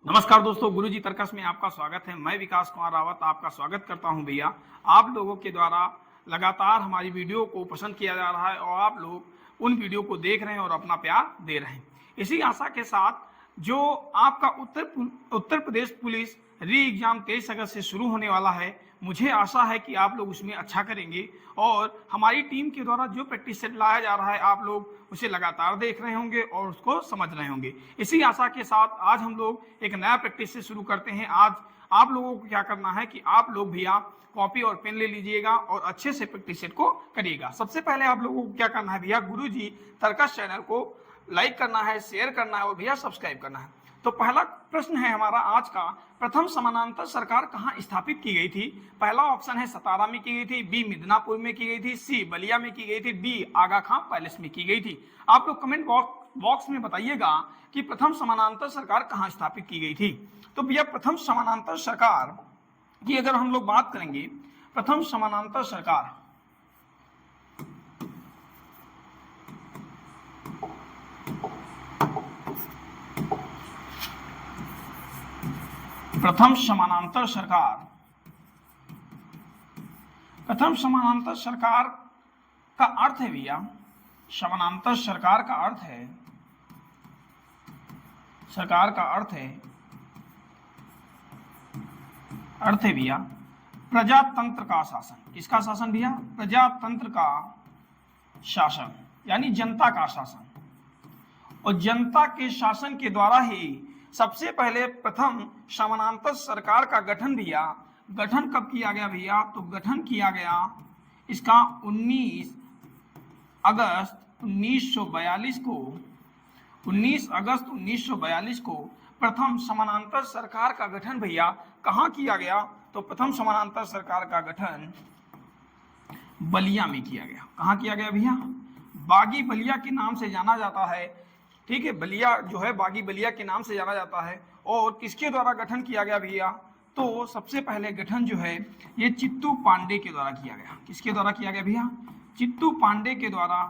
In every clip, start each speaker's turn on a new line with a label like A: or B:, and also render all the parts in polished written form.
A: नमस्कार दोस्तों, गुरुजी तर्कस में आपका स्वागत है। मैं विकास कुमार रावत आपका स्वागत करता हूं। भैया, आप लोगों के द्वारा लगातार हमारी वीडियो को पसंद किया जा रहा है और आप लोग उन वीडियो को देख रहे हैं और अपना प्यार दे रहे हैं। इसी आशा के साथ जो आपका उत्तर प्रदेश पुलिस री एग्जाम 23 अगस्त से शुरू होने वाला है, मुझे आशा है कि आप लोग उसमें अच्छा करेंगे और हमारी टीम के द्वारा जो प्रैक्टिस सेट लाया जा रहा है आप लोग उसे लगातार देख रहे होंगे और उसको समझ रहे होंगे। इसी आशा के साथ आज हम लोग एक नया प्रैक्टिस से शुरू करते हैं। आज आप लोगों को क्या करना है कि आप लोग भैया कॉपी और पेन ले लीजिएगा और अच्छे से प्रैक्टिस सेट को करिएगा। सबसे पहले आप लोगों को क्या करना है भैया, गुरुजी तर्कस चैनल को लाइक करना है, शेयर करना है और भैया सब्सक्राइब करना है। तो पहला प्रश्न है हमारा आज का, प्रथम समानांतर सरकार कहां स्थापित की गई थी? पहला ऑप्शन है सतारा में की गई थी, बी मिदनापुर में की गई थी, सी बलिया में की गई थी, डी आगा खां पैलेस में की गई थी। आप लोग कमेंट बॉक्स में बताइएगा कि प्रथम समानांतर सरकार कहां स्थापित की गई थी। तो भैया प्रथम समानांतर सरकार की अगर हम लोग बात करेंगे, प्रथम समानांतर सरकार प्रथम समानांतर सरकार का अर्थ है भैया, समानांतर सरकार का अर्थ है, सरकार का अर्थ है भैया प्रजातंत्र का शासन। किसका शासन भैया? प्रजातंत्र का शासन, यानी जनता का शासन। और जनता के शासन के द्वारा ही सबसे पहले प्रथम समानांतर सरकार का गठन भैया, गठन कब किया गया भैया? तो गठन किया गया इसका 19 अगस्त 1942 को, 19 अगस्त 1942 को प्रथम समानांतर सरकार का गठन भैया कहां किया गया? तो प्रथम समानांतर सरकार का गठन बलिया में किया गया। कहां किया गया भैया? बागी बलिया के नाम से जाना जाता है। ठीक है, बलिया जो है बागी बलिया के नाम से जाना जाता है। और किसके द्वारा गठन किया गया भैया? तो सबसे पहले गठन जो है ये चित्तू पांडे के द्वारा किया गया। किसके द्वारा किया गया भैया? चित्तू पांडे के द्वारा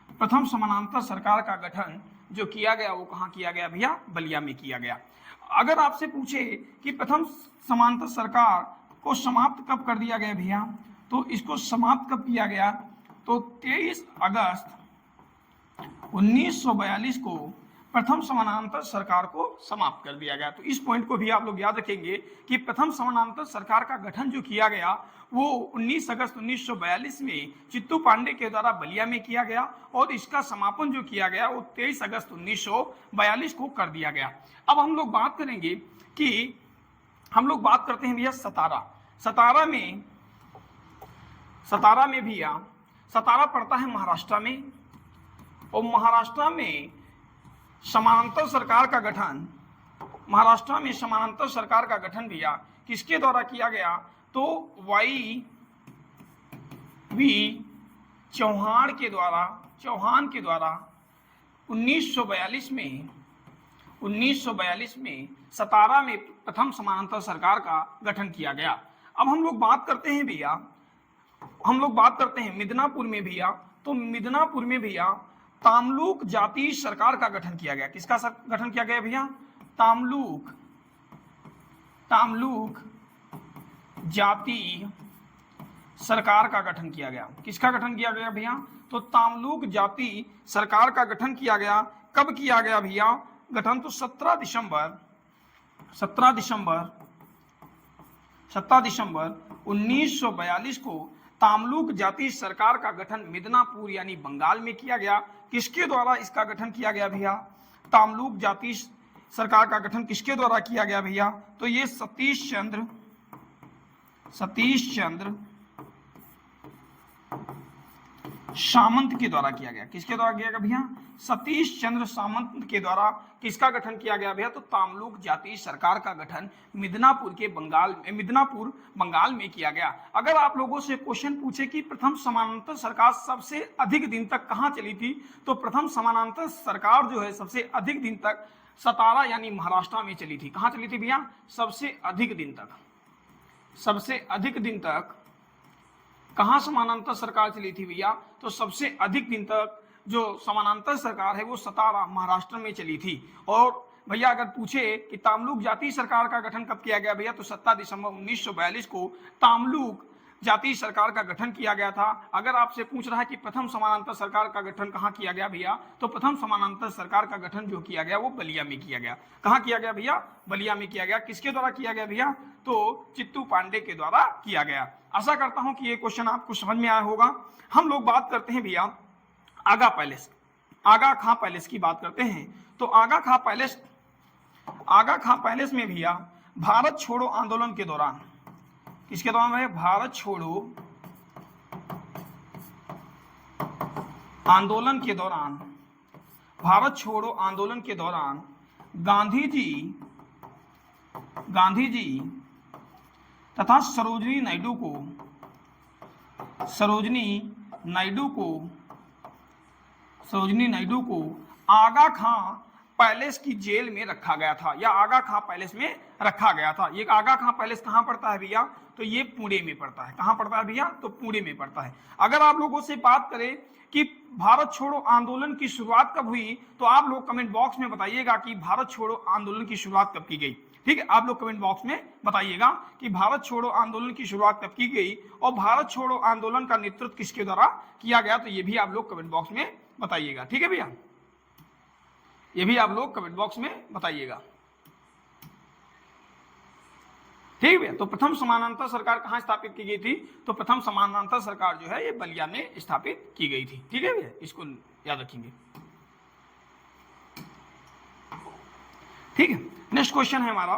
A: प्रथम समानांतर सरकार का गठन जो किया गया वो कहाँ किया गया भैया? बलिया में किया गया। अगर आपसे पूछे कि प्रथम समानांतर सरकार को समाप्त कब कर दिया गया भैया, तो इसको समाप्त कब किया गया? तो 23 अगस्त 1942 को प्रथम समानांतर सरकार को समाप्त कर दिया गया। तो इस पॉइंट को भी आप लोग याद रखेंगे कि प्रथम समानांतर सरकार का गठन जो किया गया वो 19 अगस्त 1942 में चित्तू पांडे के द्वारा बलिया में किया गया और इसका समापन जो किया गया वो 23 अगस्त 1942 को कर दिया गया। अब हम लोग बात करेंगे कि हम लोग बात करते हैं भैया सतारा। सतारा में भैया, सतारा पड़ता है महाराष्ट्र में और महाराष्ट्र में समानांतर सरकार का गठन, महाराष्ट्र में समानांतर सरकार का गठन भैया किसके द्वारा किया गया? तो वाई वी चौहान के द्वारा 1942 में सतारा में प्रथम समानांतर सरकार का गठन किया गया। अब हम लोग बात करते हैं भैया, हम लोग बात करते हैं मिदनापुर में भैया। तो मिदनापुर में भैया तामलुक जाति सरकार का गठन किया गया। किसका गठन किया गया भैया? तामलुक जाति सरकार का गठन किया गया। किसका गठन किया गया भैया? तो तामलुक जाति सरकार का गठन किया गया। कब किया गया भैया गठन? तो 17 दिसंबर 1942 को तामलुक जाति सरकार का गठन मिदनापुर यानी बंगाल में किया गया। किसके द्वारा इसका गठन किया गया भैया? तामलुक जाति सरकार का गठन किसके द्वारा किया गया भैया? तो ये सतीश चंद्र सामंत के द्वारा किया गया। किसके द्वारा किया गया भैया? सतीश चंद्र सामंत के द्वारा किसका गठन किया गया भैया? तो तामलुक जाति सरकार का गठन मिदनापुर बंगाल में किया गया। अगर आप लोगों से क्वेश्चन पूछे कि प्रथम समानांतर सरकार सबसे अधिक दिन तक कहां चली थी, तो प्रथम समानांतर सरकार जो है सबसे अधिक दिन तक सतारा यानी महाराष्ट्र में चली थी। कहां चली थी भैया? सबसे अधिक दिन तक कहां समानांतर सरकार चली थी भैया? तो सबसे अधिक दिन तक जो समानांतर सरकार है वो सतारा महाराष्ट्र में चली थी। और भैया अगर पूछे कि तामलुक जातीय सरकार का गठन कब किया गया भैया, तो 17 दिसंबर 1942 को तामलुक जातीय सरकार का गठन किया गया था। अगर आपसे पूछ रहा है कि प्रथम समानांतर सरकार का गठन कहाँ किया गया भैया, तो प्रथम समानांतर सरकार का गठन जो किया गया वो बलिया में किया गया। कहाँ किया गया भैया, बलिया में किया गया। किसके द्वारा किया गया भैया, तो चित्तू पांडे के द्वारा किया गया। आशा करता हूं कि ये क्वेश्चन आपको समझ में आया होगा। हम लोग बात करते हैं भैया आगा पैलेस, आगा खां पैलेस की बात करते हैं। तो आगा खां पैलेस में भैया भारत छोड़ो आंदोलन के दौरान, किसके दौरान है, भारत छोड़ो आंदोलन के दौरान, भारत छोड़ो आंदोलन के दौरान गांधी जी तथा सरोजिनी नायडू को आगा खां पैलेस की जेल में रखा गया था, या आगा खां पैलेस में रखा गया था। ये आगा खां पैलेस कहां पड़ता है भैया, तो ये पुणे में पड़ता है। कहां पड़ता है भैया, तो पुणे में पड़ता है। अगर आप लोगों से बात करें कि भारत छोड़ो आंदोलन की शुरुआत कब हुई, तो आप लोग कमेंट बॉक्स में बताइएगा कि भारत छोड़ो आंदोलन की शुरुआत कब की गई। ठीक है, आप लोग कमेंट बॉक्स में बताइएगा कि भारत छोड़ो आंदोलन की शुरुआत कब की गई और भारत छोड़ो आंदोलन का नेतृत्व किसके द्वारा किया गया, तो ये भी आप लोग कमेंट बॉक्स में बताइएगा। ठीक है भैया, ये भी आप लोग कमेंट बॉक्स में बताइएगा। ठीक है भैया, तो प्रथम समानांतर सरकार कहां स्थापित की गई थी, तो प्रथम समानांतर सरकार जो है ये बलिया में स्थापित की गई थी। ठीक है भैया, इसको याद रखेंगे। ठीक है, नेक्स्ट क्वेश्चन है हमारा,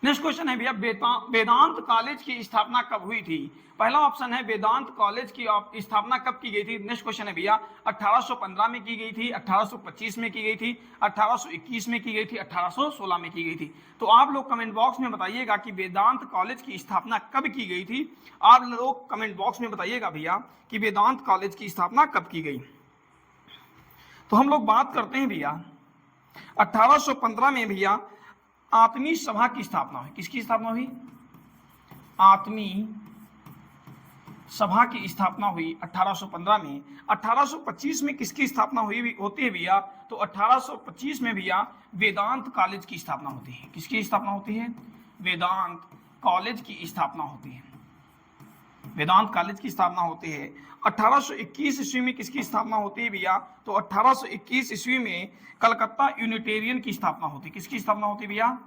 A: नेक्स्ट क्वेश्चन है भैया वेदांत कॉलेज की स्थापना कब हुई थी। पहला ऑप्शन है वेदांत कॉलेज की स्थापना कब की गई थी। नेक्स्ट क्वेश्चन है भैया 1815 में की गई थी, 1825 में की गई थी, 1821 में की गई थी, 1816 में की गई थी। तो आप लोग कमेंट बॉक्स में बताइएगा कि वेदांत कॉलेज की स्थापना कब की गई थी। आप लोग कमेंट बॉक्स में बताइएगा भैया कि वेदांत कॉलेज की स्थापना कब की गई। तो हम लोग बात करते हैं भैया 1815 में भैया आत्मी सभा की स्थापना हुई। किसकी स्थापना हुई, आत्मी सभा की स्थापना हुई 1815 में। 1825 में किसकी स्थापना हुई होती है भैया, तो 1825 में भैया वेदांत कॉलेज की स्थापना होती है। किसकी स्थापना होती है, वेदांत कॉलेज की स्थापना होती है, वेदांत कॉलेज की स्थापना होती है। 1821 ईस्वी में किसकी स्थापना होती है भैया, तो 1821 ईस्वी में कलकत्ता यूनिटेरियन की स्थापना होती है। किसकी स्थापना होती है भैया,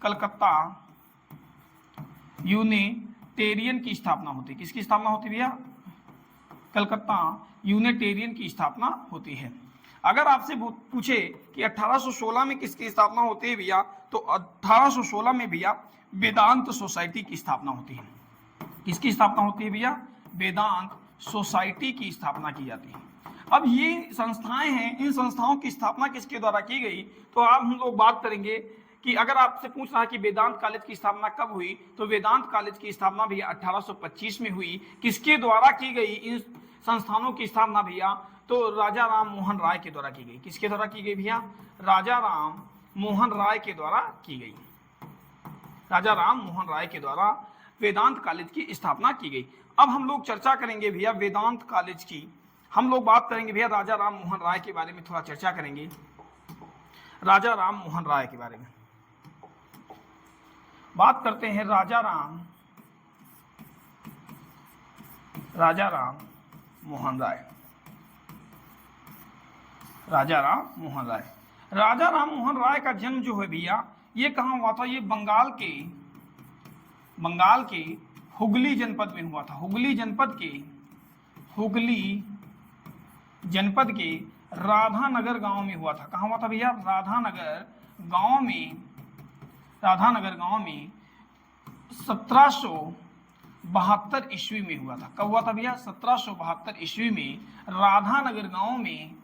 A: कलकत्ता यूनिटेरियन की स्थापना होती है। किसकी स्थापना होती है भैया, कलकत्ता यूनिटेरियन की स्थापना होती है। अगर आपसे पूछे कि 1816 में किसकी स्थापना होती है भैया, तो 1816 में भैया वेदांत सोसाइटी की स्थापना होती है। किसकी स्थापना होती है भैया, वेदांत सोसाइटी की स्थापना की जाती है। अब ये संस्थाएं हैं, इन संस्थाओं की स्थापना किसके द्वारा की गई, तो आप हम लोग बात करेंगे कि अगर आपसे पूछ रहा है कि वेदांत कॉलेज की स्थापना कब हुई, तो वेदांत कॉलेज की स्थापना भैया 1825 में हुई। किसके द्वारा की गई इन संस्थानों की स्थापना भैया, तो राजा राम मोहन राय के द्वारा की गई। किसके द्वारा की गई भैया, राजा राम मोहन राय के द्वारा की गई। राजा राम मोहन राय के द्वारा वेदांत कॉलेज की स्थापना की गई। अब हम लोग चर्चा करेंगे भैया वेदांत कॉलेज की, हम लोग बात करेंगे भैया राजा राम मोहन राय के बारे में थोड़ा चर्चा करेंगे। राजा राम मोहन राय के बारे में बात करते हैं। राजा राम मोहन राय, राजा राम मोहन राय। राजा राम मोहन राय का जन्म जो है भैया ये कहाँ हुआ था, ये बंगाल के हुगली जनपद में हुआ था। हुगली जनपद के राधानगर गांव में हुआ था। कहाँ हुआ था भैया, राधानगर गांव में 1772 ईस्वी में हुआ था। कब हुआ था भैया, 1772 ईस्वी में राधानगर गांव में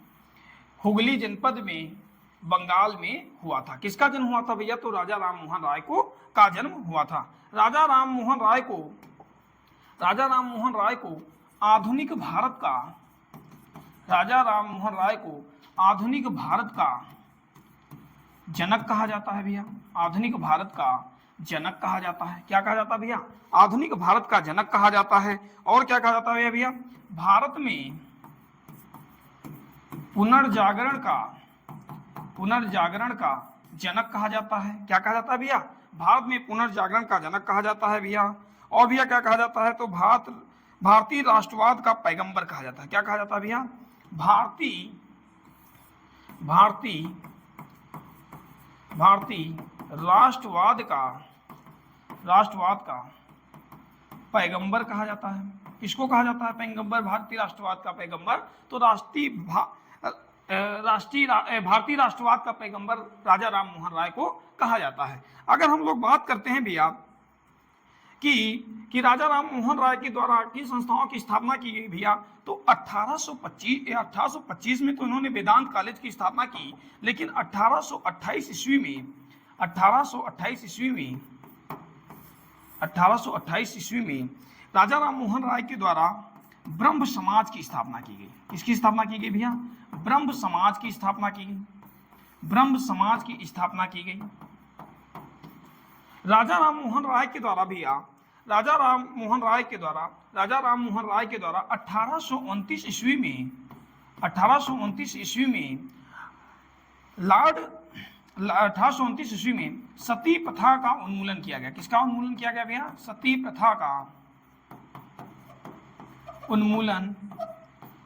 A: हुगली जनपद में बंगाल में हुआ था। किसका जन्म हुआ था भैया, तो राजा राम मोहन राय का जन्म हुआ था। राजा राम मोहन राय को आधुनिक भारत का जनक कहा जाता है भैया। आधुनिक भारत का जनक कहा जाता है। क्या कहा जाता है भैया, आधुनिक भारत का जनक कहा जाता है। और क्या कहा जाता है भैया, भारत में पुनर्जागरण का जनक कहा जाता है। क्या कहा जाता है भैया? भारत में पुनर्जागरण का जनक कहा जाता है भैया। और भैया क्या कहा जाता है? तो भारतीय राष्ट्रवाद का पैगंबर कहा जाता है। क्या कहा जाता है भैया? भारतीय राष्ट्रवाद का पैगंबर कहा जाता है। किसको कहा जाता है पैगंबर? भारतीय राष्ट्रवाद का पैगंबर। तो भारतीय राष्ट्रवाद का पैगंबर राजा राम मोहन राय को कहा जाता है। अगर हम लोग बात करते हैं भैया कि राजा राम मोहन राय के द्वारा किन संस्थाओं की स्थापना की गई भैया, तो 1825 में तो इन्होंने वेदांत कॉलेज की स्थापना की, लेकिन 1828 ईस्वी में राजा राम मोहन राय के द्वारा ब्रह्म समाज की स्थापना की गई। किसकी स्थापना की गई भैया? ब्रह्म समाज की स्थापना की गई। ब्रह्म समाज की स्थापना की गई। राजा राम मोहन राय के द्वारा भैया, राजा राम मोहन राय के द्वारा 1829 ईस्वी में 1829 ईस्वी में सती प्रथा का उन्मूलन किया गया। किसका उन्मूलन किया गया भैया? सती प्रथा का उन्मूलन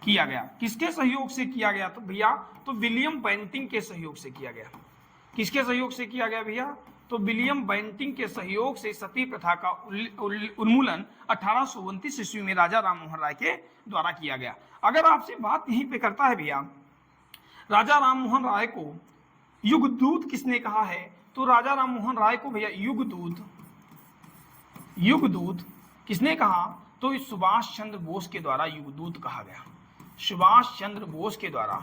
A: किया गया। किसके सहयोग से किया गया? तो भैया तो विलियम बेंटिंक के सहयोग से किया गया। किसके सहयोग से किया गया भैया? तो विलियम बेंटिंक के सहयोग से सती प्रथा का उन्मूलन 1829 ईस्वी में राजा राम मोहन राय के द्वारा किया गया। अगर आपसे बात यहीं पे करता है भैया, राजा राम मोहन राय को युगदूत किसने कहा है? तो राजा राम मोहन राय को भैया युगदूत किसने कहा? तो सुभाष चंद्र बोस के द्वारा युगदूत कहा गया। सुभाष चंद्र बोस के द्वारा।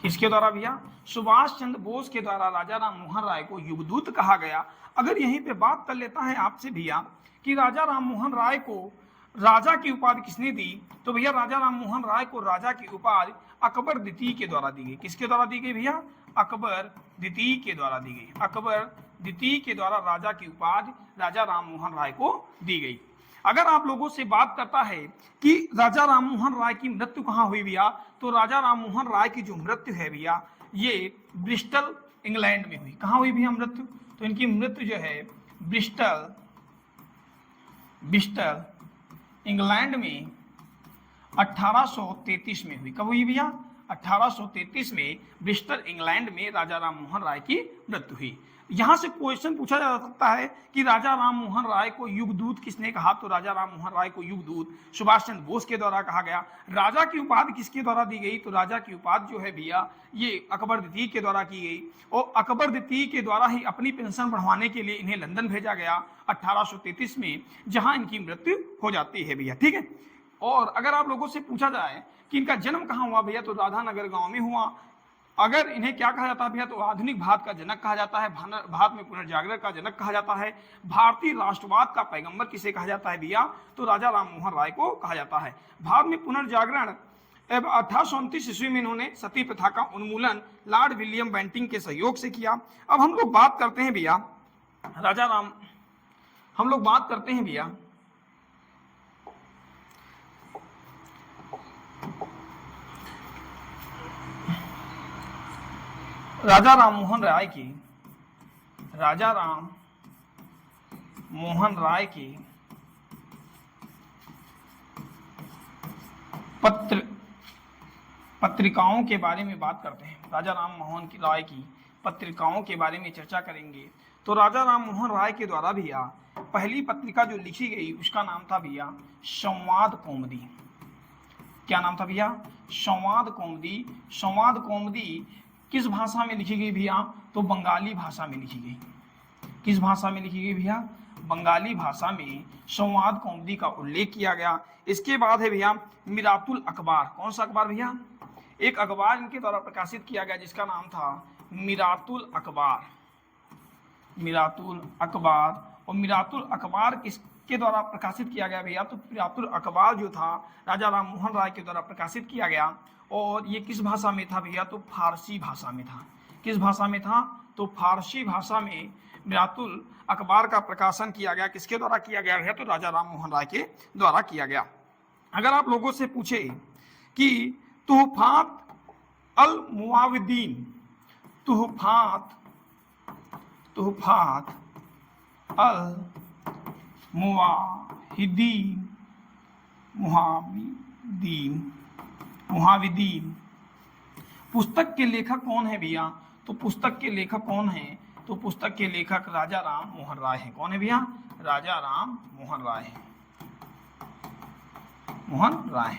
A: किसके द्वारा भैया? सुभाष चंद्र बोस के द्वारा राजा राम मोहन राय को युगदूत कहा गया। अगर यहीं पे बात कर लेता है आपसे भैया कि राजा राम मोहन राय को राजा की उपाधि किसने दी, तो भैया राजा राम मोहन राय को राजा की उपाधि अकबर द्वितीय के द्वारा दी गई। किसके द्वारा दी गई भैया? अकबर द्वितीय के द्वारा दी गई। अकबर द्वितीय के द्वारा राजा की उपाधि राजा राम मोहन राय को दी गई। अगर आप लोगों से बात करता है कि राजा राम मोहन राय की मृत्यु कहाँ हुई भैया, तो राजा राम मोहन राय की जो मृत्यु है भैया ये ब्रिस्टल इंग्लैंड में हुई। कहाँ हुई भैया मृत्यु? तो इनकी मृत्यु जो है ब्रिस्टल इंग्लैंड में 1833 में हुई। कब हुई भैया? 1833 में ब्रिस्टल इंग्लैंड में राजा राम मोहन राय की मृत्यु हुई। यहां से क्वेश्चन पूछा जा सकता है कि राजा राम मोहन राय को युगदूत किसने कहा? तो राजा राम मोहन राय को युगदूत सुभाष चंद्र बोस के द्वारा कहा गया। राजा की उपाधि किसके द्वारा दी गई? तो राजा की उपाधि जो है भैया ये अकबर द्वितीय के द्वारा की गई, और अकबर द्वितीय के द्वारा ही अपनी पेंशन बढ़वाने के लिए इन्हें लंदन भेजा गया 1833 में, जहां इनकी मृत्यु हो जाती है भैया। ठीक है। और अगर आप लोगों से पूछा जाए कि इनका जन्म कहाँ हुआ भैया, तो राधानगर गांव में हुआ। अगर इन्हें क्या कहा जाता है भैया, तो आधुनिक भारत का जनक कहा जाता है, भारत में पुनर्जागरण का जनक कहा जाता है। भारतीय राष्ट्रवाद का पैगंबर किसे कहा जाता है भैया, तो राजा राम मोहन राय को कहा जाता है। भारत में पुनर्जागरण 1829 ईस्वी में इन्होंने सती प्रथा का उन्मूलन लॉर्ड विलियम बेंटिंक के सहयोग से किया। अब हम लोग बात करते हैं भैया राजा राम मोहन राय की पत्रिकाओं के बारे में बात करते हैं। राजा राम मोहन राय की पत्रिकाओं के बारे में चर्चा करेंगे। तो राजा राम मोहन राय के द्वारा भैया पहली पत्रिका जो लिखी गई उसका नाम था भैया संवाद कौमुदी। क्या नाम था भैया? संवाद कौमुदी। संवाद कौमुदी किस भाषा में लिखी गई भैया? तो बंगाली भाषा में लिखी गई। किस भाषा में लिखी गई भैया? बंगाली भाषा में संवाद कौमुदी का उल्लेख किया गया। इसके बाद है भैया मिरातुल अखबार। कौन सा अखबार भैया? एक अखबार इनके द्वारा प्रकाशित किया गया जिसका नाम था मिरातुल अखबार। और मिरातुल अखबार किसके द्वारा प्रकाशित किया गया भैया? तो मिरातुल अखबार जो था राजा राम मोहन राय के द्वारा प्रकाशित किया गया। और ये किस भाषा में था भैया? तो फारसी भाषा में था। किस भाषा में था? तो फारसी भाषा में मिरातुल अखबार का प्रकाशन किया गया। किसके द्वारा किया गया है? तो राजा राम मोहन राय के द्वारा किया गया। अगर आप लोगों से पूछे कि तुहफात अल मुआविदीन तुहफात अल मुवाहिदीन मुहाविदीन। पुस्तक के लेखक कौन है भैया? तो पुस्तक के लेखक कौन है? तो पुस्तक के लेखक राजा राम मोहन राय है। कौन है भैया? राजा राम मोहन राय।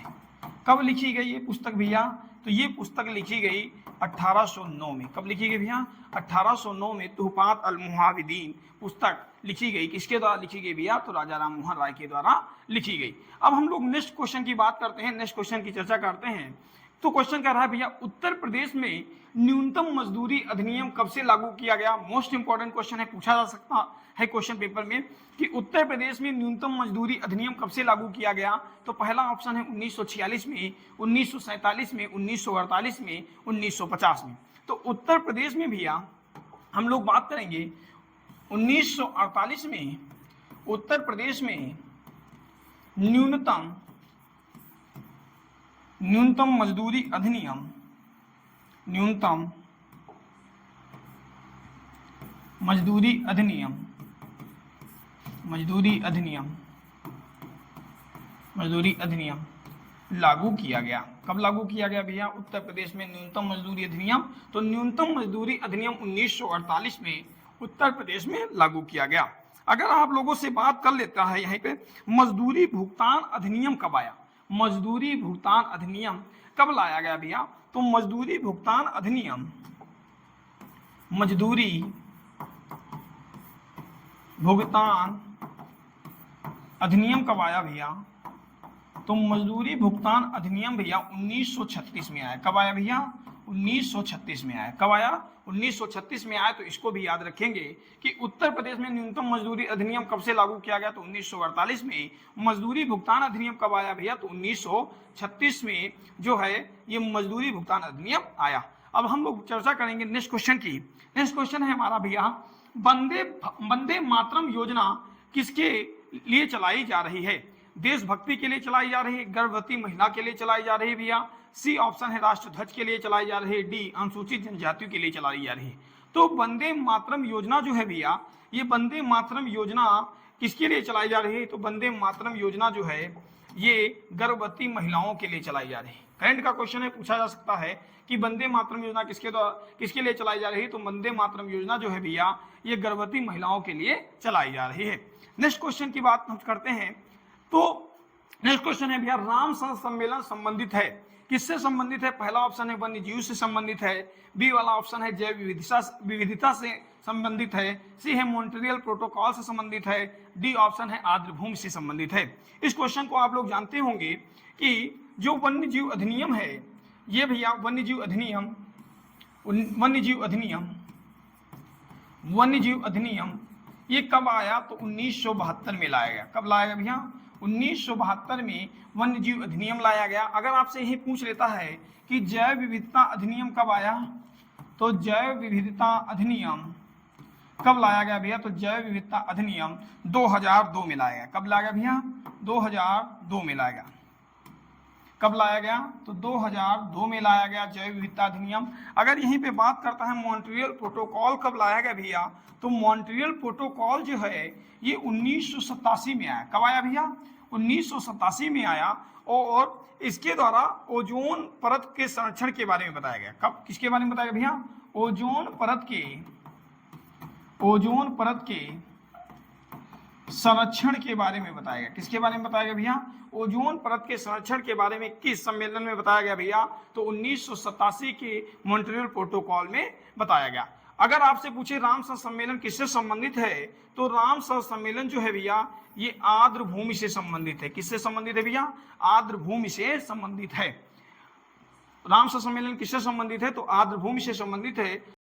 A: कब लिखी गई ये पुस्तक भैया? तो ये पुस्तक लिखी गई 1809 में। कब लिखी गई भैया? 1809 में तुहफात अल मुहाविदीन पुस्तक लिखी गई। किसके द्वारा लिखी गई भैया? तो राजा राम मोहन राय के द्वारा लिखी गई। अब हम लोग नेक्स्ट क्वेश्चन की बात करते हैं, नेक्स्ट क्वेश्चन की चर्चा करते हैं। तो क्वेश्चन कह रहा है भैया उत्तर प्रदेश में न्यूनतम मजदूरी अधिनियम कब से लागू किया गया? मोस्ट इंपॉर्टेंट क्वेश्चन है, पूछा जा सकता है क्वेश्चन पेपर में कि उत्तर प्रदेश में न्यूनतम मजदूरी अधिनियम कब से लागू किया गया? तो पहला ऑप्शन है 1946 में, 1947 में, 1948 में, 1950 में। तो उत्तर प्रदेश में भैया हम लोग बात करेंगे 1948 में उत्तर प्रदेश में न्यूनतम मजदूरी अधिनियम लागू किया गया। कब लागू किया गया भैया? उत्तर प्रदेश में न्यूनतम मजदूरी अधिनियम। तो न्यूनतम मजदूरी अधिनियम 1948 में उत्तर प्रदेश में लागू किया गया। अगर आप लोगों से बात कर लेता है यहाँ पे मजदूरी भुगतान अधिनियम कब आया? मजदूरी भुगतान अधिनियम कब लाया गया भैया? तो मजदूरी भुगतान अधिनियम कब आया भैया? तो मजदूरी भुगतान अधिनियम भैया 1936 में आया। कब आया भैया? 1936 में आया। कब आया? 1936 में आया। तो इसको भी याद रखेंगे कि उत्तर प्रदेश में न्यूनतम मजदूरी अधिनियम कब से लागू किया गया? तो 1948 में। मजदूरी भुगतान अधिनियम कब आया भैया? तो 1936 में जो है ये मजदूरी भुगतान अधिनियम आया। अब हम लोग चर्चा करेंगे नेक्स्ट क्वेश्चन की। नेक्स्ट क्वेश्चन है हमारा भैया वंदे मातरम योजना किसके लिए चलाई जा रही है? देशभक्ति के लिए चलाई जा रही है, गर्भवती महिला के लिए चलाई जा रही है भैया, सी ऑप्शन है राष्ट्र ध्वज के लिए चलाई जा रही है, डी अनुसूचित जनजातियों के लिए चलाई जा रही है। तो वंदे मातरम योजना जो है भैया ये वंदे मातरम योजना किसके लिए चलाई जा रही है? तो वंदे मातरम योजना जो है ये गर्भवती महिलाओं के लिए चलाई जा रही है। करंट का क्वेश्चन है, पूछा जा सकता है कि वंदे मातरम योजना किसके लिए चलाई जा रही है? तो वंदे मातरम योजना जो है भैया ये गर्भवती महिलाओं के लिए चलाई जा रही है। नेक्स्ट क्वेश्चन की बात हम करते हैं। तो नेक्स्ट क्वेश्चन है भैया रामसर सम्मेलन संबंधित है, किससे संबंधित है? पहला ऑप्शन है वन्य जीव से संबंधित है, बी वाला ऑप्शन है जैव विविधता से संबंधित है, सी है मॉन्ट्रियल प्रोटोकॉल से संबंधित है, डी ऑप्शन है आर्द्रभूमि से संबंधित है। इस क्वेश्चन को आप लोग जानते होंगे कि जो वन्य जीव अधिनियम है ये भैया वन्य जीव अधिनियम ये कब आया? तो 1972 में लाया गया। कब लाया गया भैया? 1972 में वन्य जीव अधिनियम लाया गया। अगर आपसे यही पूछ लेता है कि जैव विविधता अधिनियम कब आया? तो जैव विविधता अधिनियम कब लाया गया भैया? तो जैव विविधता अधिनियम 2002 में लाया गया। कब लाया गया भैया? 2002 में लाया गया। कब लाया गया? तो 2002 में लाया गया जैव विविधता अधिनियम। अगर यहीं पे बात करता है मॉन्ट्रियल प्रोटोकॉल कब लाया गया भैया? तो मॉन्ट्रियल प्रोटोकॉल जो है ये 1987 में आया। कब आया भैया? 1987 में आया और इसके द्वारा ओजोन परत के संरक्षण के बारे में बताया गया। कब किसके बारे में बताया गया भैया? ओजोन परत के संरक्षण के बारे में बताया गया। किसके बारे में बताया गया भैया? ओजोन परत के संरक्षण के बारे में किस सम्मेलन में बताया गया भैया? तो 1987 के मॉन्ट्रियल प्रोटोकॉल में बताया गया। अगर आपसे पूछे रामसर सम्मेलन किससे संबंधित है? तो रामसर सम्मेलन जो है भैया ये आर्द्रभूमि से संबंधित है। किससे संबंधित है भैया? आर्द्रभूमि से संबंधित है। रामसर सम्मेलन किससे संबंधित है? तो आर्द्रभूमि से संबंधित है।